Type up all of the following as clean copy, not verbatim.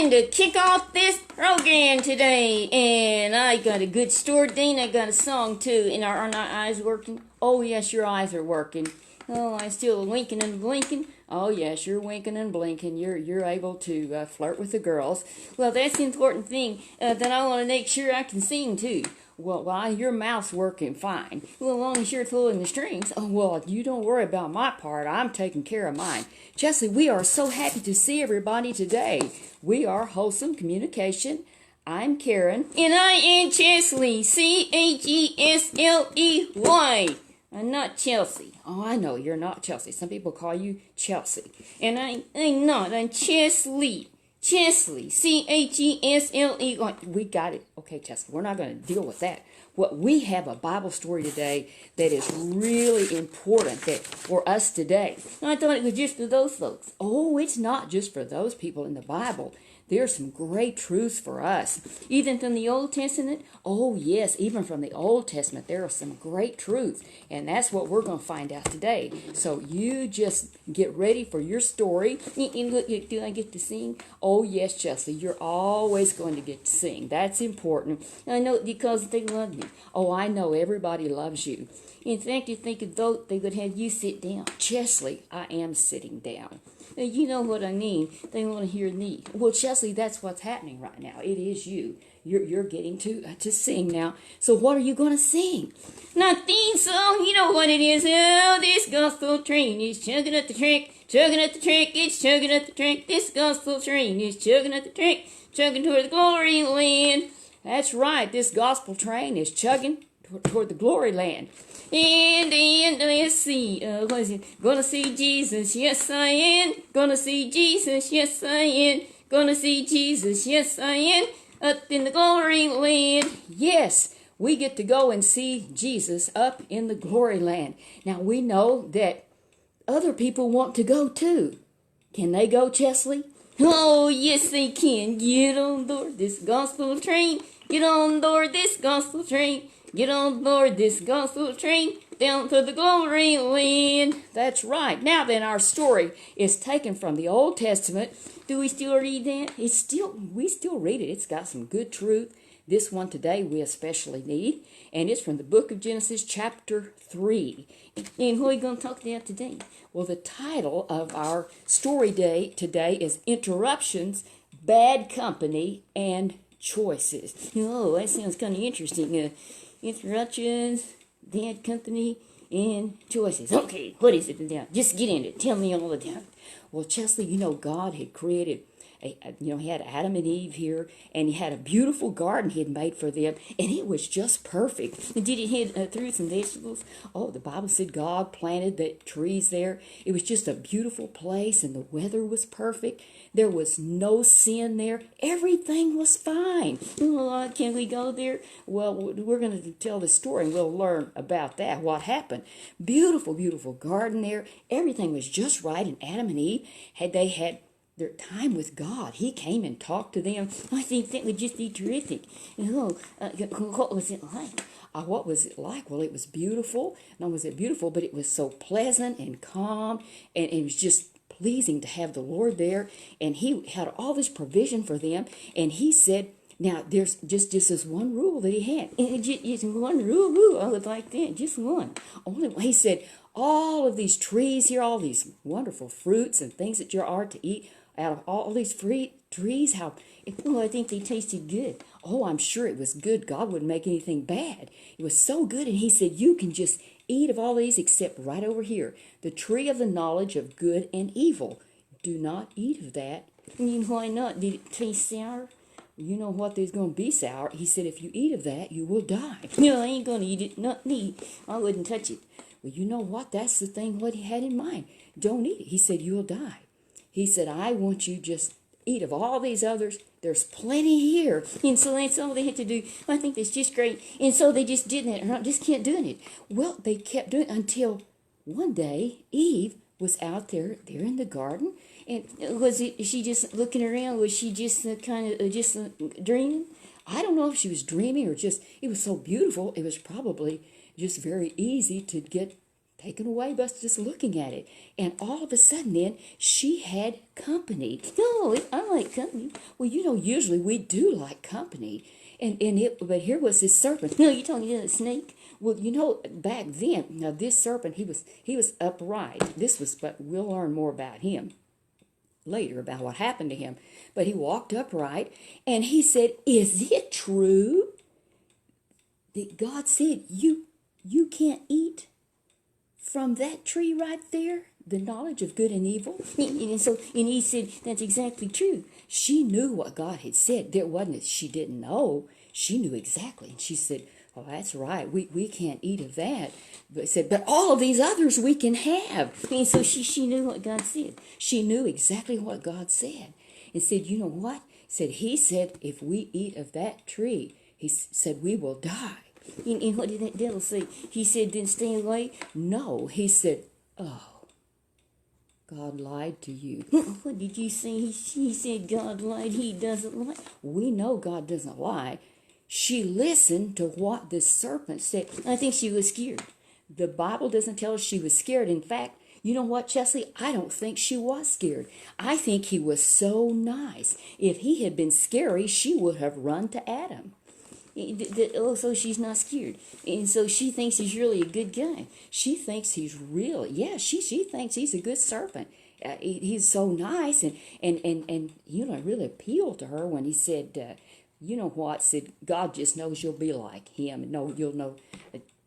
going to kick off this program today, and I got a good story, Dean. I got a song too. And are my eyes working? Oh yes, your eyes are working. Oh, I'm still winking and blinking. Oh yes, you're winking and blinking. You're able to flirt with the girls. Well, that's the important thing that I want to make sure I can sing too. Well, while your mouth's working fine. Well, as long as you're pulling the strings. Oh, well, you don't worry about my part. I'm taking care of mine. Chesley, we are so happy to see everybody today. We are Wholesome Communication. I'm Karen. And I am Chesley. C-H-E-S-L-E-Y. I'm not Chelsea. Oh, I know you're not Chelsea. Some people call you Chelsea. And I'm not. I'm Chesley. Chesley, C-H-E-S-L-E. We got it. Okay, Chesley, we're not going to deal with that. Well, we have a Bible story today that is really important for us today. I thought it was just for those folks. Oh, it's not just for those people in the Bible. There's some great truths for us. Even from the Old Testament, oh yes, even from the Old Testament, there are some great truths. And that's what we're going to find out today. So you just get ready for your story. And look, do I get to sing? Oh yes, Chelsea, you're always going to get to sing. That's important. I know because they love you. Oh, I know everybody loves you. In fact, if they could vote, they would have you sit down. Chesley, I am sitting down. You know what I mean. They want to hear me. Well, Chesley, that's what's happening right now. It is you. You're getting to sing now. So what are you going to sing? Not theme song. You know what it is. Oh, this gospel train is chugging up the track. Chugging up the track. It's chugging up the track. This gospel train is chugging up the track. Chugging toward the glory land. That's right. This gospel train is chugging toward the glory land. And let's see, what is it? Gonna see Jesus, yes I am. Gonna see Jesus, yes I am. Gonna see Jesus, yes I am. Up in the glory land. Yes, we get to go and see Jesus up in the glory land. Now we know that other people want to go too. Can they go, Chesley? Oh, yes they can. Get on board this gospel train. Get on board this gospel train. Get on board this gospel train down to the glory land. That's right. Now then, our story is taken from the Old Testament. Do we still read that? We still read it. It's got some good truth. This one today we especially need. And it's from the book of Genesis chapter 3. And what are we going to talk about today? Well, the title of our story day today is Interruptions, Bad Company, and Choices. Oh, that sounds kind of interesting. Interruptions, bad company, and choices. Okay, what is it now? Just get into it. Tell me all about it. Well, Chesley, you know, God had created, he had Adam and Eve here, and he had a beautiful garden he had made for them, and it was just perfect. And did it have fruits and vegetables? Oh, the Bible said God planted the trees there. It was just a beautiful place, and the weather was perfect. There was no sin there. Everything was fine. Oh, can we go there? Well, we're going to tell the story, and we'll learn about that, what happened. Beautiful, beautiful garden there. Everything was just right, and Adam and Eve, had their time with God. He came and talked to them. I think that would just be terrific. What was it like? What was it like? Well, it was beautiful. Not was it beautiful, but it was so pleasant and calm, and it was just pleasing to have the Lord there. And he had all this provision for them. And he said, now there's just this one rule that he had. And just one rule. I would like that. Just one. Only one. He said, all of these trees here, all these wonderful fruits and things that you are to eat, out of all these trees, I think they tasted good. Oh, I'm sure it was good. God wouldn't make anything bad. It was so good. And he said, you can just eat of all these except right over here, the tree of the knowledge of good and evil. Do not eat of that. And why not? Did it taste sour? You know what, there's going to be sour. He said, if you eat of that, you will die. No, I ain't going to eat it. Not me. I wouldn't touch it. Well, you know what? That's the thing what he had in mind. Don't eat it. He said, you'll die. He said, I want you just eat of all these others. There's plenty here. And so that's all they had to do. I think that's just great. And so they just did it. Or just kept doing it. Well, they kept doing it until one day Eve was out there in the garden. And is she just looking around? Was she just dreaming? I don't know if she was dreaming or just, it was so beautiful. It was probably just very easy to get taken away by just looking at it. And all of a sudden then, she had company. Oh, I like company. Well, usually we do like company. But here was this serpent. No, you're talking about a snake? Well, back then, now this serpent, he was upright. But we'll learn more about him later, about what happened to him. But he walked upright, and he said, is it true that God said you can't eat from that tree right there, the knowledge of good and evil? And he said, that's exactly true. She knew what God had said. There wasn't that she didn't know. She knew exactly. And she said, oh, that's right. We can't eat of that. But said, but all of these others we can have. And so she knew what God said. She knew exactly what God said. And said, you know what? He said, if we eat of that tree, he said, we will die. And what did that devil say? He said, then stay away? No. He said, oh, God lied to you. What did you say? He said God lied. He doesn't lie. We know God doesn't lie. She listened to what the serpent said. I think she was scared. The Bible doesn't tell us she was scared. In fact, you know what, Chesley? I don't think she was scared. I think he was so nice. If he had been scary, she would have run to Adam. So she's not scared. And so she thinks he's really a good guy. She thinks he's really, she thinks he's a good serpent. He's so nice and really appealed to her when he said, you know what, said, God just knows you'll be like him. And you'll know,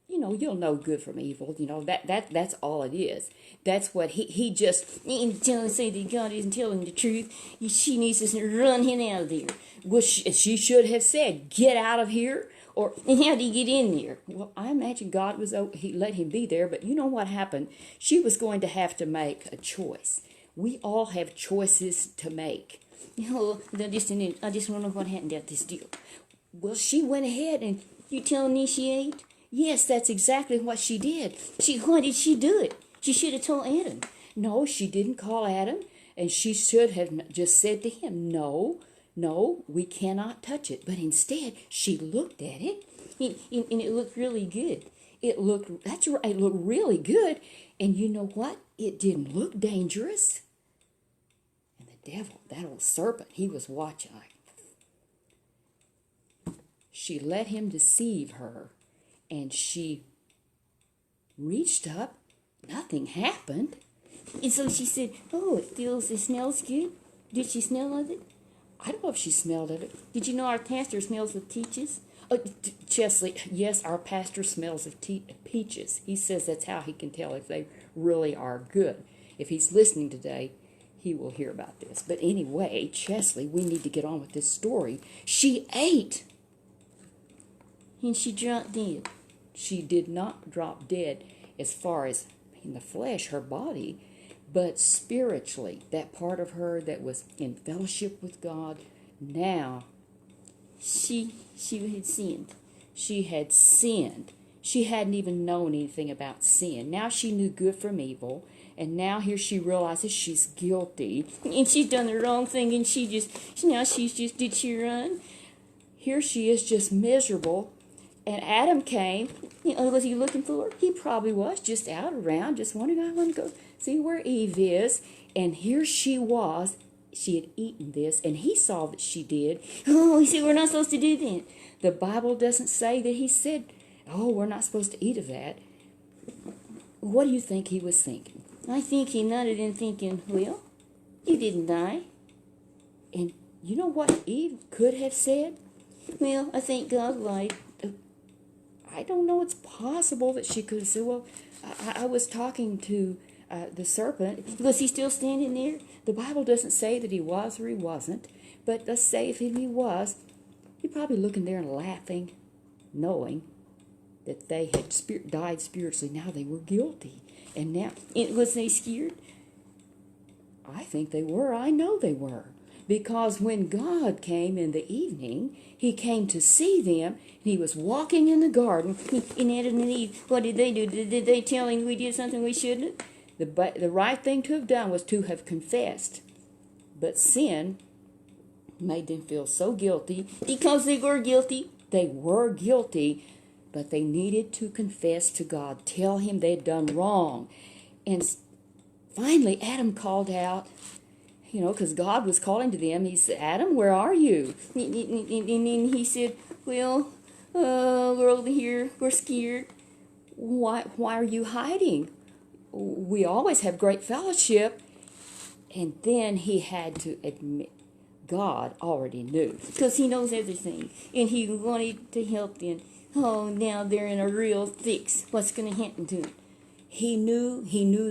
you'll know good from evil. That's all it is. That's what he just, say that God isn't telling the truth. She needs to run him out of there. Well, she should have said, get out of here. And how did he get in there? Well, I imagine God he let him be there, but you know what happened? She was going to have to make a choice. We all have choices to make. I just want to know what happened at this deal. Well, she went ahead and you telling me she ate? Yes, that's exactly what she did. Why did she do it? She should have told Adam. No, she didn't call Adam, and she should have just said to him, no, we cannot touch it. But instead, she looked at it, and it looked really good. It looked really good. And you know what? It didn't look dangerous. And the devil, that old serpent, he was watching. She let him deceive her, and she reached up. Nothing happened. And so she said, oh, it smells good. Did she smell of it? I don't know if she smelled of it. Did you know our pastor smells of peaches? Chesley, yes, our pastor smells of peaches. He says that's how he can tell if they really are good. If he's listening today, he will hear about this. But anyway, Chesley, we need to get on with this story. She ate, and she dropped dead. She did not drop dead as far as in the flesh, her body, but spiritually, that part of her that was in fellowship with God, now she had sinned. She had sinned. She hadn't even known anything about sin. Now she knew good from evil, and now here she realizes she's guilty, and she's done the wrong thing, and did she run? Here she is just miserable. And Adam came. Was he looking for her? He probably was, just out around, just wondering, I want to go see where Eve is. And here she was. She had eaten this, and he saw that she did. Oh, he said, we're not supposed to do that. The Bible doesn't say that he said, oh, we're not supposed to eat of that. What do you think he was thinking? I think he nodded and thinking, well, you didn't die. And you know what Eve could have said? Well, I think God lied. I don't know. It's possible that she could have said, well, I was talking to the serpent. Was he still standing there? The Bible doesn't say that he was or he wasn't. But let's say if he was, he'd probably looking there and laughing, knowing that they had died spiritually. Now they were guilty. And now, was they scared? I think they were. I know they were. Because when God came in the evening, he came to see them, and he was walking in the garden, and Adam and Eve, what did they do? Did they tell him we did something we shouldn't have? The right thing to have done was to have confessed. But sin made them feel so guilty, because they were guilty. They were guilty. but they needed to confess to God, tell him they'd done wrong. And finally, Adam called out, because God was calling to them. He said, Adam, where are you? And he said, well, we're over here. We're scared. Why are you hiding? We always have great fellowship. And then he had to admit, God already knew, because he knows everything. And he wanted to help them. Oh, now they're in a real fix. What's going to happen to them? He knew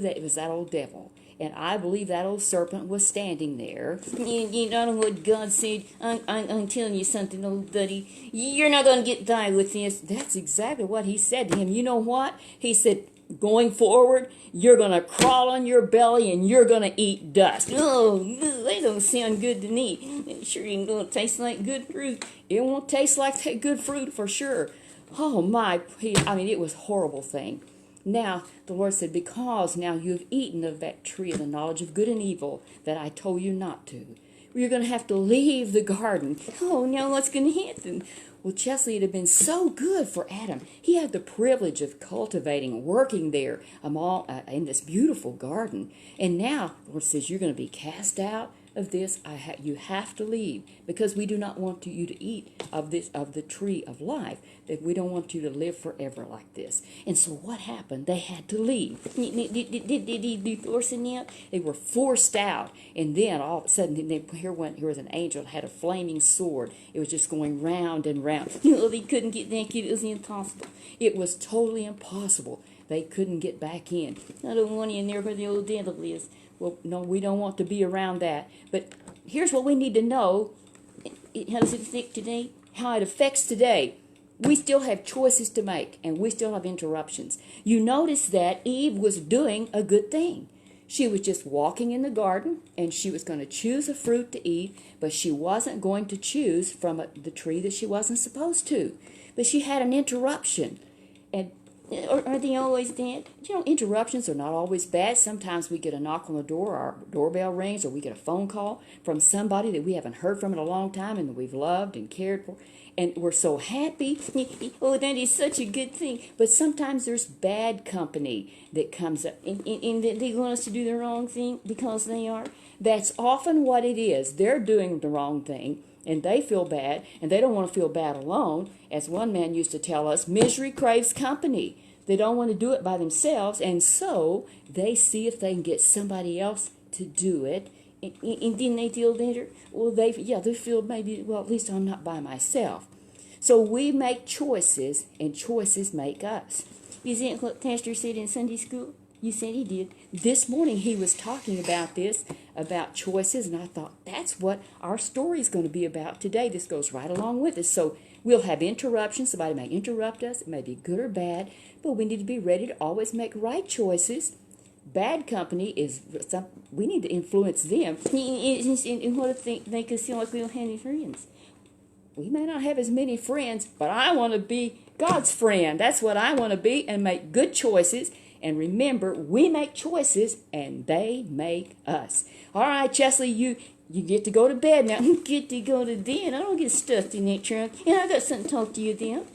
that it was that old devil. And I believe that old serpent was standing there. And you know what God said? I'm telling you something, old buddy. You're not going to die with this. That's exactly what he said to him. You know what? He said, going forward, you're going to crawl on your belly and you're going to eat dust. Oh, they don't sound good to me. It sure ain't going to taste like good fruit. It won't taste like that good fruit for sure. Oh, my. It was a horrible thing. Now, the Lord said, because now you have eaten of that tree of the knowledge of good and evil that I told you not to, you're going to have to leave the garden. Oh, now what's going to happen? Well, Chesley, it had been so good for Adam. He had the privilege of cultivating, working there in this beautiful garden. And now, the Lord says, you're going to be cast out of this. You have to leave, because we do not want you to eat of the tree of life. That we don't want you to live forever like this. And so what happened? They had to leave. Did he be forcing out? They were forced out. And then all of a sudden, here was an angel that had a flaming sword. It was just going round and round. They couldn't get back in. It was impossible. It was totally impossible. They couldn't get back in. I don't want you in there where the old devil is. Well, no, we don't want to be around that. But here's what we need to know. How does it affect today? How it affects today. We still have choices to make, and we still have interruptions. You notice that Eve was doing a good thing. She was just walking in the garden, and she was going to choose a fruit to eat, but she wasn't going to choose from the tree that she wasn't supposed to. But she had an interruption. And are they always bad? Interruptions are not always bad. Sometimes we get a knock on the door, our doorbell rings, or we get a phone call from somebody that we haven't heard from in a long time and that we've loved and cared for. And we're so happy. Oh, that is such a good thing. But sometimes there's bad company that comes up. And they want us to do the wrong thing because they are. That's often what it is. They're doing the wrong thing, and they feel bad, and they don't want to feel bad alone. As one man used to tell us, misery craves company. They don't want to do it by themselves, and so they see if they can get somebody else to do it. And then they feel better. Well, they feel maybe, well, at least I'm not by myself. So we make choices, and choices make us. Is that what Pastor said in Sunday school? You said he did. This morning he was talking about this, about choices, and I thought that's what our story is going to be about today. This goes right along with it. So we'll have interruptions. Somebody may interrupt us. It may be good or bad, but we need to be ready to always make right choices. Bad company is we need to influence them. And what if they could feel like we don't have any friends? We may not have as many friends, but I want to be God's friend. That's what I want to be, and make good choices. And remember, we make choices, and they make us. All right, Chesley, you get to go to bed now. You get to go to bed. I don't get stuffed in that trunk. And I got something to talk to you then.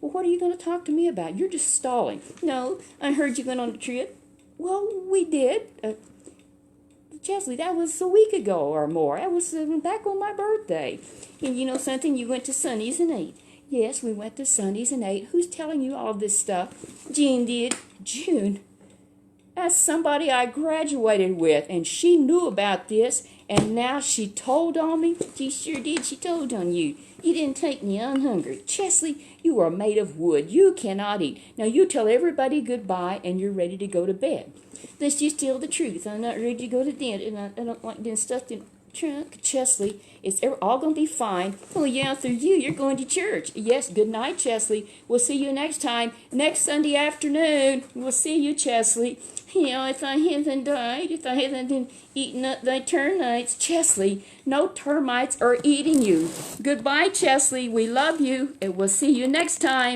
Well, what are you going to talk to me about? You're just stalling. No, I heard you went on a trip. Well, we did. Chesley, that was a week ago or more. That was back on my birthday. And you know something? You went to Sundays and ate. Yes, we went to Sundays and ate. Who's telling you all of this stuff? June did. June? That's somebody I graduated with, and she knew about this, and now she told on me. She sure did. She told on you. You didn't take me. I'm hungry. Chesley, you are made of wood. You cannot eat. Now you tell everybody goodbye, and you're ready to go to bed. Let's just tell the truth. I'm not ready to go to bed, and I don't like being stuffed in trunk. Chesley, it's all going to be fine. Oh, yeah, through you, you're going to church. Yes, good night, Chesley. We'll see you next time, next Sunday afternoon. We'll see you, Chesley. If I haven't died, if I haven't been eating up thy termites, Chesley, no termites are eating you. Goodbye, Chesley. We love you, and we'll see you next time.